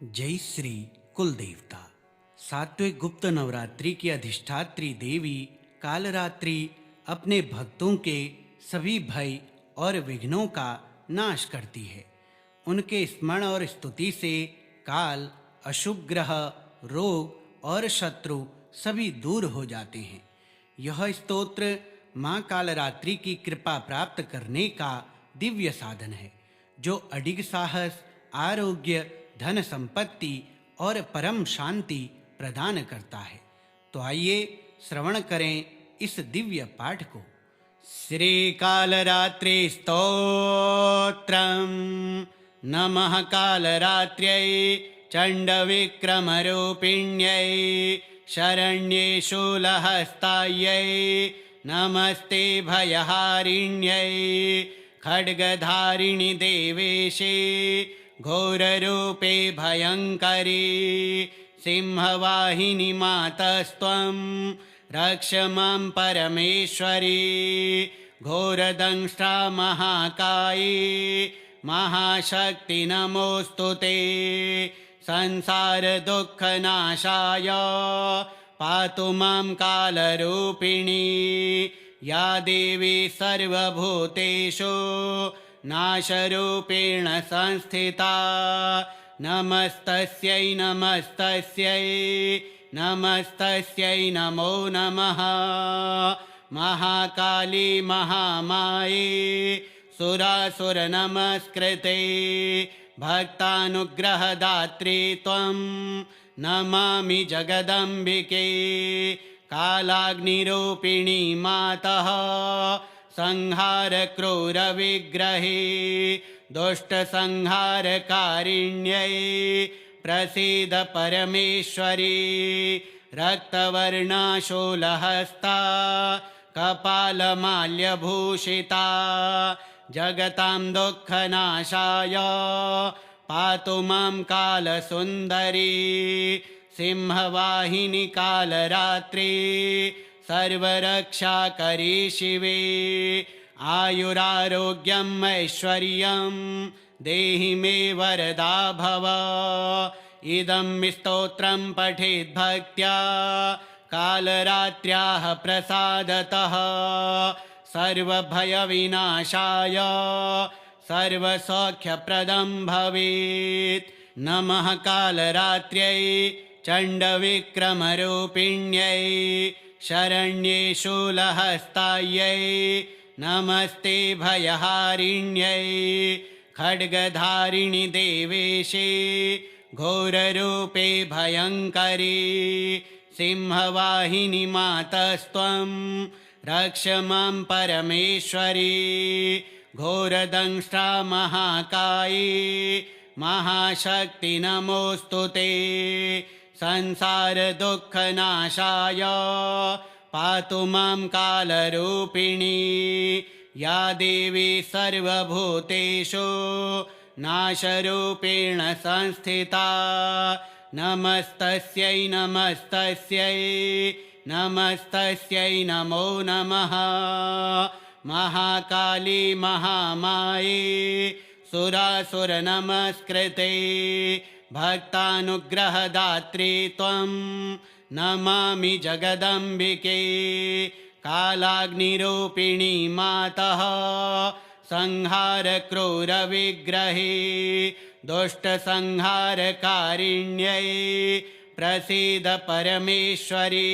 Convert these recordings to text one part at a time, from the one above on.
जय श्री कुल देवता। सात्विक गुप्त नवरात्रि की अधिष्ठात्री देवी कालरात्रि अपने भक्तों के सभी भय और विघ्नों का नाश करती है। उनके स्मरण और स्तुति से काल, अशुभ ग्रह, रोग और शत्रु सभी दूर हो जाते हैं। यह स्तोत्र माँ कालरात्रि की कृपा प्राप्त करने का दिव्य साधन है, जो अडिग साहस, आरोग्य, धन संपत्ति और परम शांति प्रदान करता है। तो आइए श्रवण करें इस दिव्य पाठ को। श्री कालरात्रि स्तोत्रम। नमः कालरात्र्यै चण्डविक्रमरूपिण्यै शरण्ये शूलहस्तायै नमस्ते भयहारिण्यै खड्गधारिणि देवेशे घोररूपे भयङ्करी सिंहवाहिनी मातस्त्वं रक्ष मां परमेश्वरी घोरदंष्ट्रा महाकायी महाशक्ति नमोऽस्तु ते संसारदुःखनाशाय पातु मां कालरूपिणी या देवी सर्वभूतेषु नाशरूपेण संस्थिता नमस्तस्यै नमस्तस्यै नमस्तस्यै नमो नमः। महाकाली महामाये सुरासुरनमस्कृते भक्तानुग्रहदात्री त्वं नमामि जगदम्बिके कालाग्निरूपिणी मातः संहारक्रूरविग्रहे दुष्टसंहारकारिण्यै प्रसीद परमेश्वरी रक्तवर्णाशूलहस्ता कपालमाल्यभूषिता जगतां दुःखनाशाय पातु मां कालसुन्दरी सिंहवाहिनी कालरात्रि सर्वरक्षाकरी शिवे आयुरारोग्यम् ऐश्वर्यं देहि मे वरदा भव। इदं स्तोत्रं पठेत् भक्त्या कालरात्र्याः प्रसादतः सर्वभयविनाशाय सर्वसौख्यप्रदं भवेत्। नमः कालरात्र्यै चण्डविक्रमरूपिण्यै शरण्ये शूलहस्तायै नमस्ते भयहारिण्यै खड्गधारिणि देवेशे घोररूपे भयङ्करी सिंहवाहिनी मातस्त्वं रक्ष मां परमेश्वरी घोरदंष्ट्रा महाकायी महाशक्ति नमोऽस्तु ते संसारदुःखनाशाय पातु मां कालरूपिणी या देवी सर्वभूतेषु नाशरूपेण संस्थिता नमस्तस्यै नमस्तस्यै नमस्तस्यै नमो नमः। महाकाली महामाये सुरासुरनमस्कृते भक्तानुग्रहदात्री त्वं नमामि जगदम्बिके कालाग्निरूपिणी मातः संहारक्रूरविग्रहे दुष्टसंहारकारिण्यै प्रसीद परमेश्वरी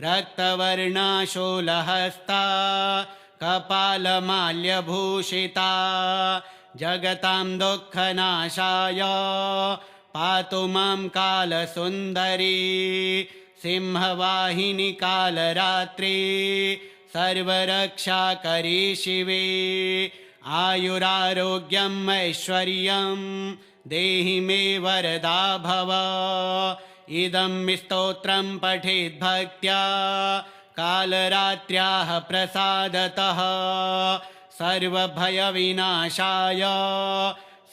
रक्तवर्णाशूलहस्ता कपालमाल्यभूषिता जगतां दुःखनाशाय पातु मां कालसुन्दरी सिंहवाहिनी कालरात्रि सर्वरक्षाकरी शिवे आयुरारोग्यम् ऐश्वर्यं देहि मे वरदा भव। इदं स्तोत्रं पठेत् भक्त्या कालरात्र्याः प्रसादतः सर्वभयविनाशाय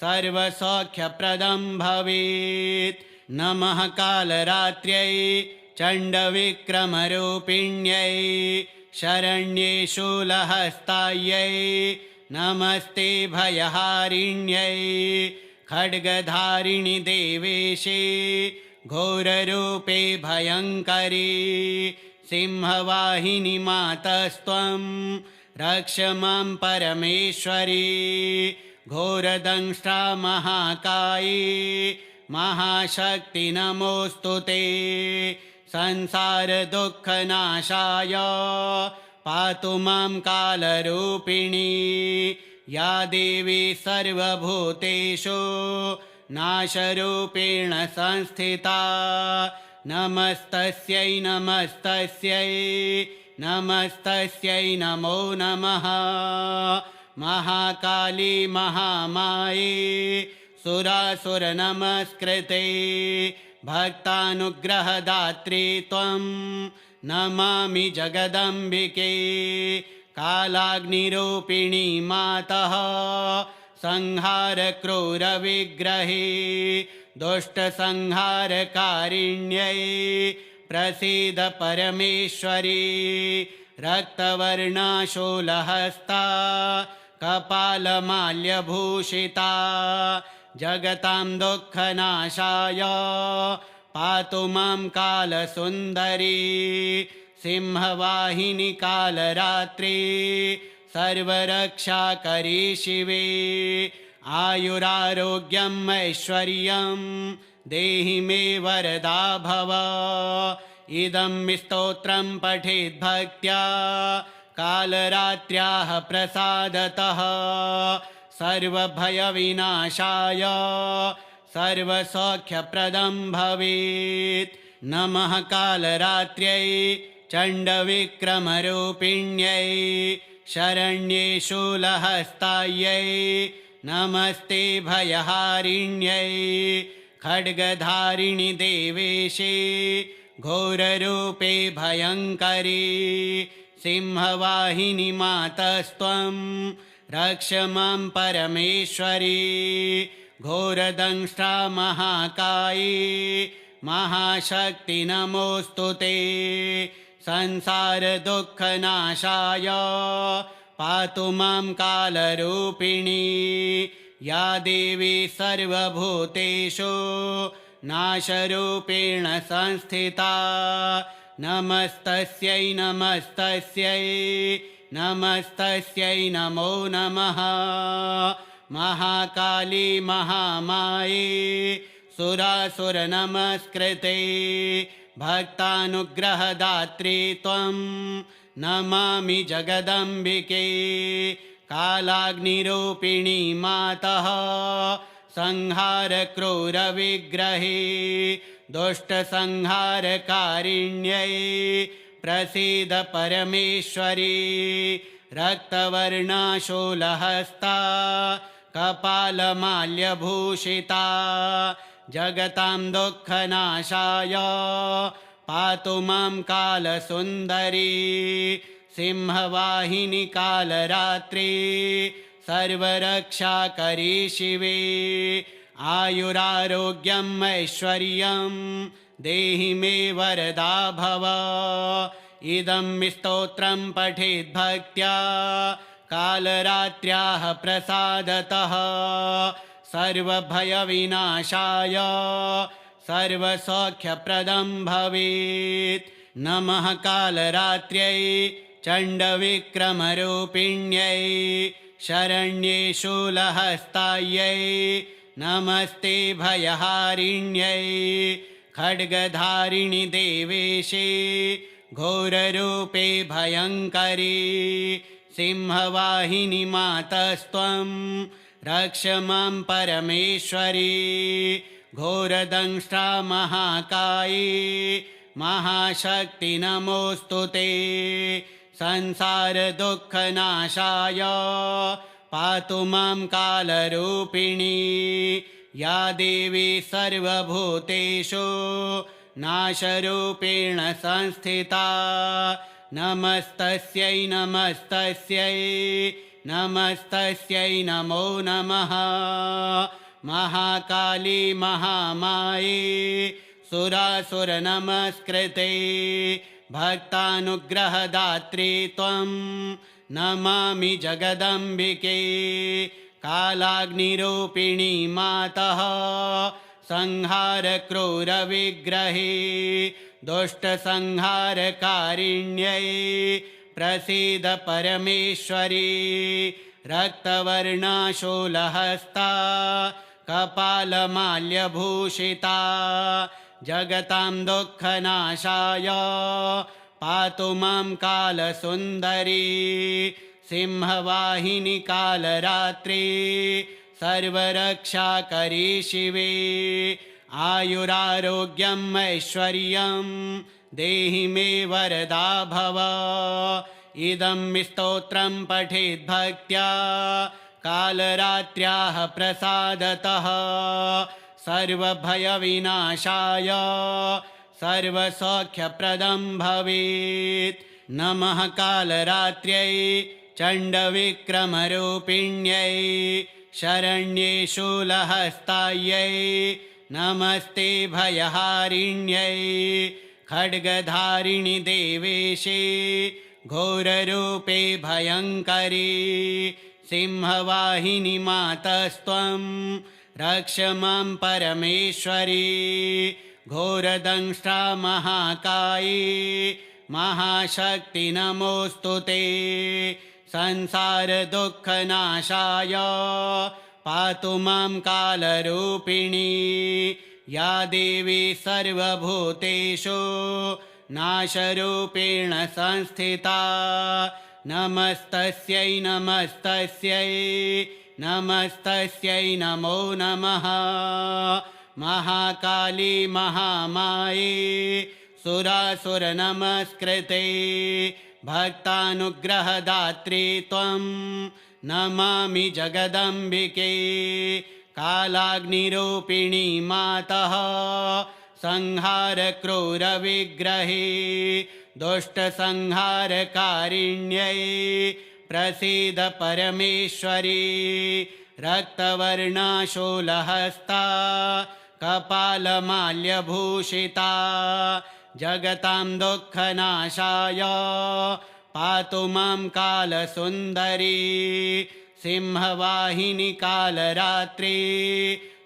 सर्वसौख्यप्रदं भवेत्। नमः कालरात्र्यै चण्डविक्रमरूपिण्यै शरण्ये शूलहस्तायै नमस्ते भयहारिण्यै खड्गधारिणि देवेशे घोररूपे भयङ्करी सिंहवाहिनी मातस्त्वं रक्ष मां परमेश्वरी घोरदंष्ट्रा महाकायी महाशक्ति नमोऽस्तु ते संसार दुःखनाशाय पातु मां कालरूपिणी या देवी सर्वभूतेषु नाशरूपेण संस्थिता नमस्तस्यै नमस्तस्यै नमस्तस्यै नमो नमः महाकाली महामाये सुरासुरनमस्कृते भक्तानुग्रहदात्री त्वं नमामि जगदम्बिके कालाग्निरूपिणी मातः संहारक्रूरविग्रहे दुष्टसंहारकारिण्यै प्रसीद परमेश्वरी रक्तवर्णाशूलहस्ता कपालमाल्यभूषिता जगतां दुःखनाशाय पातु मां कालसुन्दरी सिंहवाहिनी कालरात्रि सर्वरक्षाकरी शिवे आयुरारोग्यम् ऐश्वर्यं देहि मे वरदा भव इदं स्तोत्रं पठेद् भक्त्या कालरात्र्याः प्रसादतः सर्वभयविनाशाय सर्वसौख्यप्रदं भवेत् नमः कालरात्र्यै चण्डविक्रमरूपिण्यै शरण्ये शूलहस्तायै नमस्ते भयहारिण्यै खड्गधारिणि देवेशे घोररूपे भयङ्करी सिंहवाहिनी मातस्त्वं रक्ष मां परमेश्वरी घोरदंष्ट्रा महाकायी महाशक्ति नमोऽस्तु ते संसार दुःखनाशाय पातु मां कालरूपिणी या देवी सर्वभूतेषु नाशरूपेण संस्थिता नमस्तस्यै नमस्तस्यै नमस्तस्यै नमो नमः महाकाली महामाये सुरासुरनमस्कृते भक्तानुग्रहदात्री त्वं नमामि जगदम्बिके कालाग्निरूपिणी मातः संहारक्रूरविग्रहे दुष्टसंहारकारिण्यै प्रसीद परमेश्वरी रक्तवर्णाशूलहस्ता कपालमाल्यभूषिता जगतां दुःखनाशाय पातु मां कालसुन्दरी सिंहवाहिनी कालरात्रि सर्वरक्षाकरी शिवे आयुरारोग्यम् ऐश्वर्यं देहि मे वरदा भव इदं स्तोत्रं पठेद् भक्त्या कालरात्र्याः प्रसादतः सर्वभयविनाशाय सर्वसौख्यप्रदं भवेत् नमः कालरात्र्यै चण्डविक्रमरूपिण्यै शरण्ये शूलहस्तायै नमस्ते भयहारिण्यै खड्गधारिणि देवेशे घोररूपे भयङ्करी सिंहवाहिनी मातस्त्वं रक्ष मां परमेश्वरी घोरदंष्ट्रा महाकायी महाशक्ति नमोऽस्तु ते संसार दुःखनाशाय पातु मां कालरूपिणी या देवी सर्वभूतेषु नाशरूपेण संस्थिता नमस्तस्यै नमस्तस्यै नमस्तस्यै नमो नमः महाकाली महामाये सुरासुरनमस्कृते भक्तानुग्रहदात्री त्वं नमामि जगदम्बिके कालाग्निरूपिणी मातः संहार क्रूर विग्रहे दुष्टसंहारकारिण्यै प्रसीद परमेश्वरी रक्तवर्णा शूलहस्ता कपालमाल्यभूषिता जगतां दुःखनाशाय पातु मां कालसुन्दरी सिंहवाहिनी कालरात्रि सर्वरक्षाकरी शिवे आयुरारोग्यम् ऐश्वर्यं देहि मे वरदा भव इदं स्तोत्रं पठेत् भक्त्या कालरात्र्याः प्रसादतः सर्वभयविनाशाय सर्वसौख्यप्रदं भवेत्। नमः कालरात्र्यै चण्डविक्रमरूपिण्यै शरण्ये शूलहस्तायै नमस्ते भयहारिण्यै खड्गधारिणि देवेशे घोररूपे भयङ्करी सिंहवाहिनी मातस्त्वं रक्ष मां परमेश्वरी घोरदंष्ट्रा महाकायी महाशक्ति नमोऽस्तु ते संसारदुःखनाशाय पातु मां कालरूपिणी या देवी सर्वभूतेषु नाशरूपेण संस्थिता नमस्तस्यै नमस्तस्यै नमस्तस्यै नमो नमः। महाकाली महामाये सुरासुरनमस्कृते भक्तानुग्रहदात्री त्वं नमामि जगदम्बिके कालाग्निरूपिणी मातः संहार क्रूर विग्रहे दुष्टसंहारकारिण्यै प्रसीद परमेश्वरी रक्तवर्णा शूलहस्ता कपालमाल्यभूषिता जगतां दुःखनाशाय पातु मां कालसुन्दरी सिंहवाहिनी कालरात्रि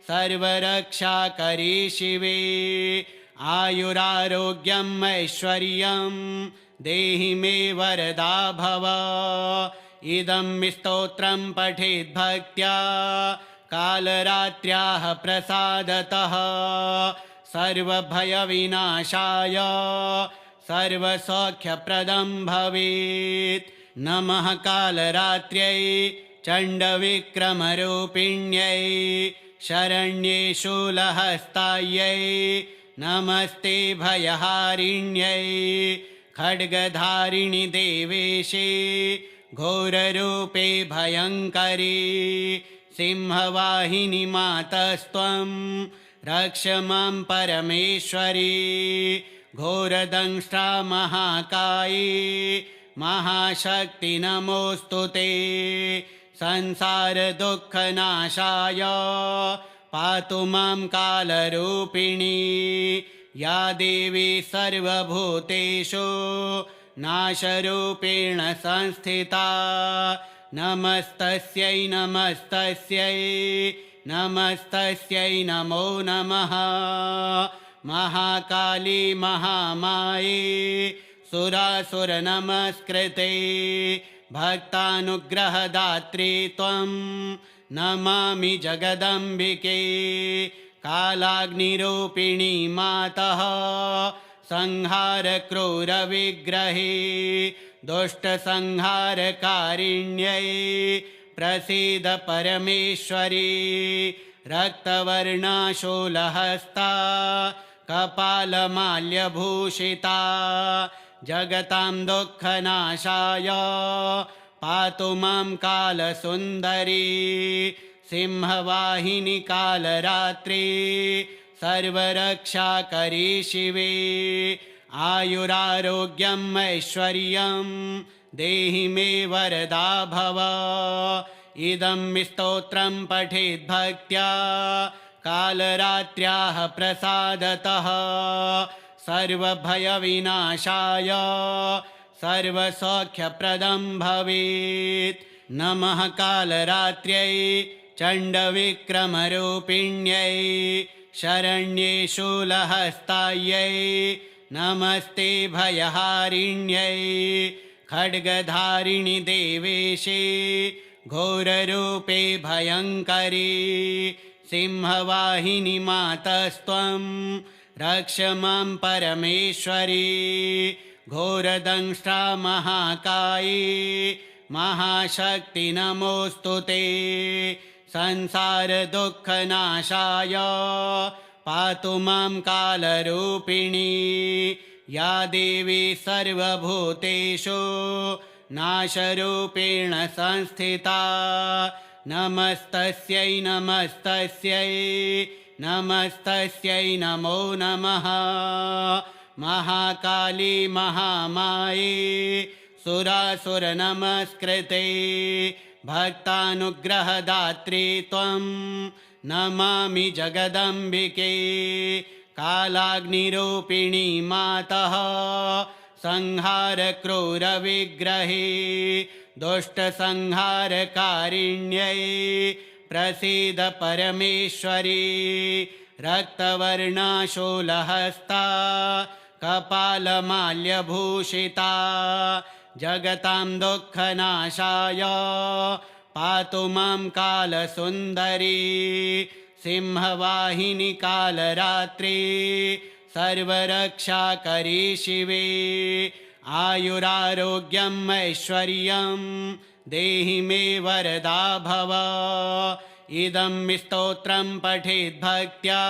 सर्वरक्षाकरी शिवे आयुरारोग्यम् ऐश्वर्यं देहि मे वरदा भव इदं स्तोत्रं पठेत् भक्त्या कालरात्र्याः प्रसादतः सर्वभयविनाशाय सर्वसौख्यप्रदं भवेत्। नमः कालरात्र्यै चण्डविक्रमरूपिण्यै शरण्ये शूलहस्तायै नमस्ते भयहारिण्यै खड्गधारिणि देवेशे घोररूपे भयङ्करी सिंहवाहिनी मातस्त्वं रक्ष मां परमेश्वरी घोरदंष्ट्रा महाकायी महाशक्ति नमोऽस्तु ते संसारदुःखनाशाय पातु मां कालरूपिणी या देवी सर्वभूतेषु नाशरूपेण संस्थिता नमस्तस्यै नमस्तस्यै नमस्तस्यै नमो नमः। महाकाली महामाये सुरासुरनमस्कृते भक्तानुग्रहदात्री त्वं नमामि जगदम्बिके कालाग्निरूपिणी मातः संहार क्रूर विग्रहे दुष्टसंहारकारिण्यै प्रसीद परमेश्वरी रक्तवर्णा शूलहस्ता कपालमाल्यभूषिता जगतां दुःखनाशाय पातु मां कालसुन्दरी सिंहवाहिनी कालरात्रि सर्वरक्षाकरी शिवे आयुरारोग्यम् ऐश्वर्यं देहि मे वरदा भव इदं स्तोत्रं पठेत् भक्त्या कालरात्र्याः प्रसादतः सर्वभयविनाशाय सर्वसौख्यप्रदं भवेत्। नमः कालरात्र्यै चण्डविक्रमरूपिण्यै शरण्ये शूलहस्तायै नमस्ते भयहारिण्यै खड्गधारिणि देवेशे घोररूपे भयङ्करी सिंहवाहिनी मातस्त्वं रक्ष मां परमेश्वरी घोरदंष्ट्रा महाकायी महाशक्ति नमोऽस्तु ते संसारदुःखनाशाय पातु मां कालरूपिणी या देवी सर्वभूतेषु नाशरूपेण संस्थिता नमस्तस्यै नमस्तस्यै नमस्तस्यै नमो नमः महाकाली महामाये सुरासुरनमस्कृते भक्तानुग्रहदात्री त्वं नमामि जगदम्बिके कालाग्निरूपिणी मातः संहारक्रूरविग्रहे दुष्टसंहारकारिण्यै प्रसीद परमेश्वरी रक्तवर्णाशूलहस्ता कपालमाल्यभूषिता जगतां दुःखनाशाय पातु मां कालसुन्दरी सिंहवाहिनी कालरात्रि सर्वरक्षाकरी शिवे आयुरारोग्यम् ऐश्वर्यं देहि मे वरदा भव इदं स्तोत्रं पठेद् भक्त्या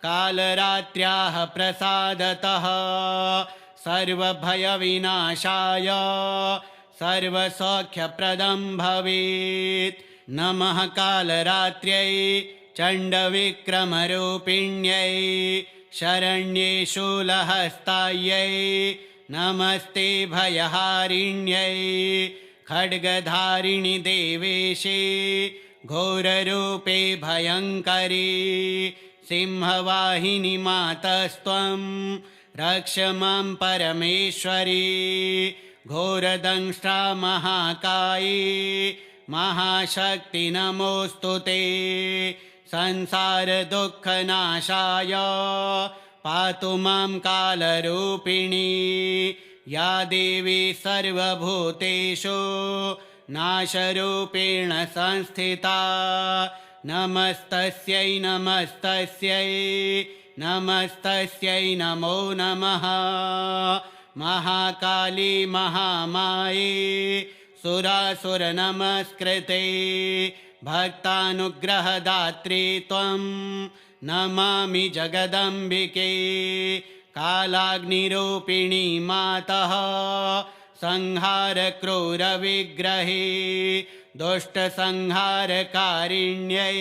कालरात्र्याः प्रसादतः सर्वभयविनाशाय सर्वसौख्यप्रदं भवेत् नमः कालरात्र्यै चण्डविक्रमरूपिण्यै शरण्ये शूलहस्तायै नमस्ते भयहारिण्यै खड्गधारिणि देवेशे घोररूपे भयङ्करी सिंहवाहिनी मातस्त्वं रक्ष मां परमेश्वरी घोरदंष्ट्रा महाकायी महाशक्ति नमोऽस्तु ते संसारदुःखनाशाय पातु मां कालरूपिणी या देवी सर्वभूतेषु नाशरूपेण संस्थिता नमस्तस्यै नमस्तस्यै नमस्तस्यै नमो नमः महाकाली महामाये सुरासुरनमस्कृते भक्तानुग्रहदात्री त्वं नमामि जगदम्बिके कालाग्निरूपिणी मातः संहारक्रूरविग्रहे दुष्टसंहारकारिण्यै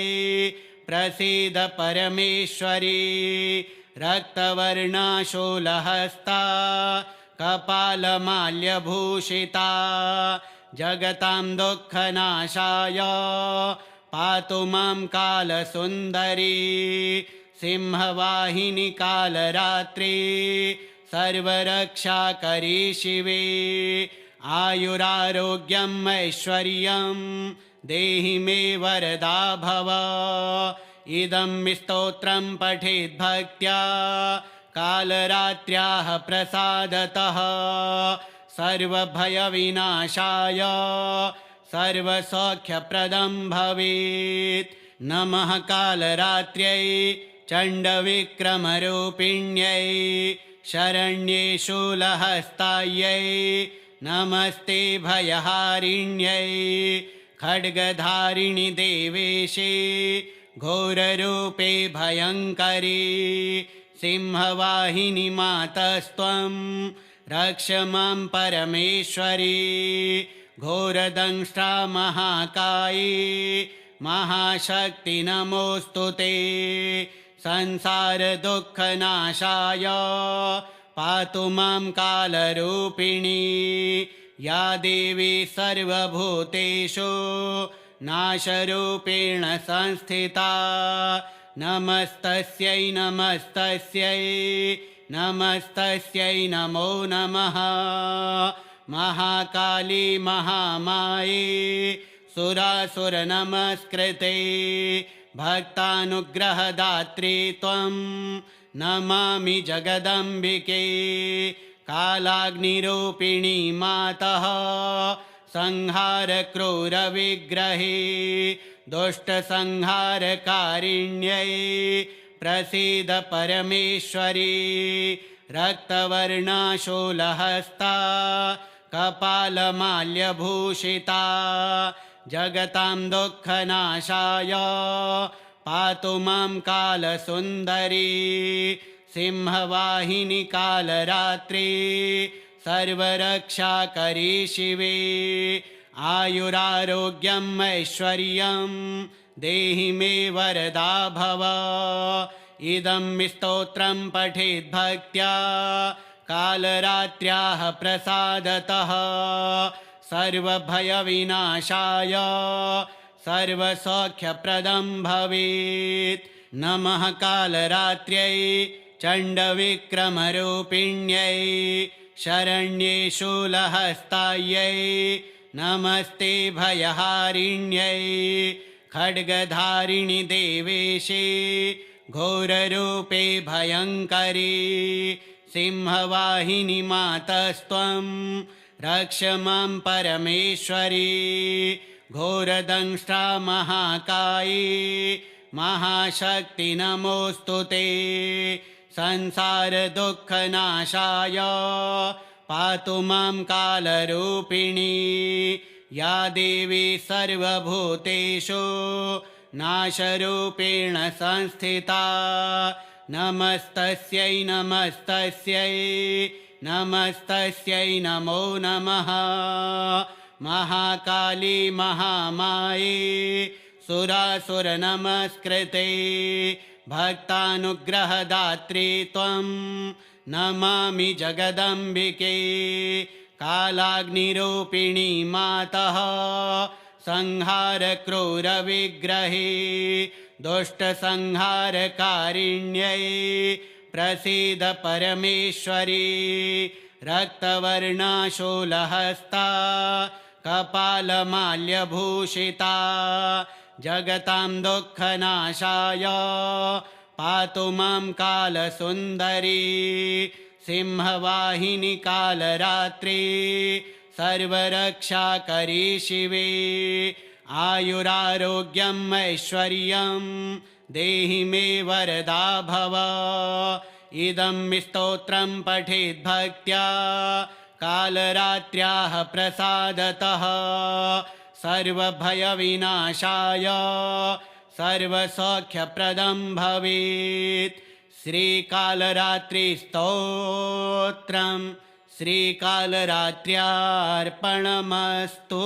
प्रसीद परमेश्वरी रक्तवर्णाशूलहस्ता कपालमाल्यभूषिता जगतां दुःखनाशाय पातु मां कालसुन्दरी सिंहवाहिनी कालरात्रि सर्वरक्षाकरी शिवे आयुरारोग्यम् ऐश्वर्यं देहि मे वरदा भव इदं स्तोत्रं पठेद् भक्त्या कालरात्र्याः प्रसादतः सर्वभयविनाशाय सर्वसौख्यप्रदं भवेत् नमः कालरात्र्यै चण्डविक्रमरूपिण्यै शरण्ये शूलहस्तायै नमस्ते भयहारिण्यै खड्गधारिणि देवेशे घोररूपे भयङ्करी सिंहवाहिनी मातस्त्वं रक्ष मां परमेश्वरी घोरदंष्ट्रा महाकायी महाशक्ति नमोऽस्तु ते संसारदुःखनाशाय पातु मां कालरूपिणी या देवी सर्वभूतेषु नाशरूपेण संस्थिता नमस्तस्यै नमस्तस्यै नमस्तस्यै नमो नमः महाकाली महामाये सुरासुरनमस्कृते भक्तानुग्रहदात्री त्वं नमामि जगदम्बिके कालाग्निरूपिणी मातः संहारक्रूरविग्रहे दुष्टसंहारकारिण्यै प्रसीद परमेश्वरी रक्तवर्णाशूलहस्ता कपालमाल्यभूषिता जगतां दुःखनाशाय पातु मां कालसुन्दरी सिंहवाहिनी कालरात्रि सर्वरक्षाकरी शिवे आयुरारोग्यम् ऐश्वर्यं देहि मे वरदा भव इदं स्तोत्रं पठेत् भक्त्या कालरात्र्याः प्रसादतः सर्वभयविनाशाय सर्वसौख्यप्रदं भवेत्। नमः कालरात्र्यै चण्डविक्रमरूपिण्यै शरण्ये शूलहस्तायै नमस्ते भयहारिण्यै खड्गधारिणि देवेशे घोररूपे भयङ्करी सिंहवाहिनी मातस्त्वं रक्ष मां परमेश्वरी घोरदंष्ट्रा महाकाये महाशक्ति नमोऽस्तु ते संसारदुःखनाशाय पातु मां कालरूपिणी या देवी सर्वभूतेषु नाशरूपेण संस्थिता नमस्तस्यै नमस्तस्यै नमस्तस्यै नमो नमः। महाकाली महामाये सुरासुरनमस्कृते भक्तानुग्रहदात्री त्वं नमामि जगदम्बिके कालाग्निरूपिणी मातः संहारक्रूरविग्रहे दुष्टसंहारकारिण्यै प्रसीद परमेश्वरी रक्तवर्णाशूलहस्ता कपालमाल्यभूषिता जगतां दुःखनाशाय पातु मां कालसुन्दरी सिंहवाहिनी कालरात्रि सर्वरक्षाकरी शिवे आयुरारोग्यम् ऐश्वर्यं देहि मे वरदा भव इदं स्तोत्रं पठेत् भक्त्या कालरात्र्याः प्रसादतः सर्वभयविनाशाय सर्वसौख्यप्रदं भवेत्। श्रीकालरात्रिस्तोत्रं श्रीकालरात्र्यार्पणमस्तु।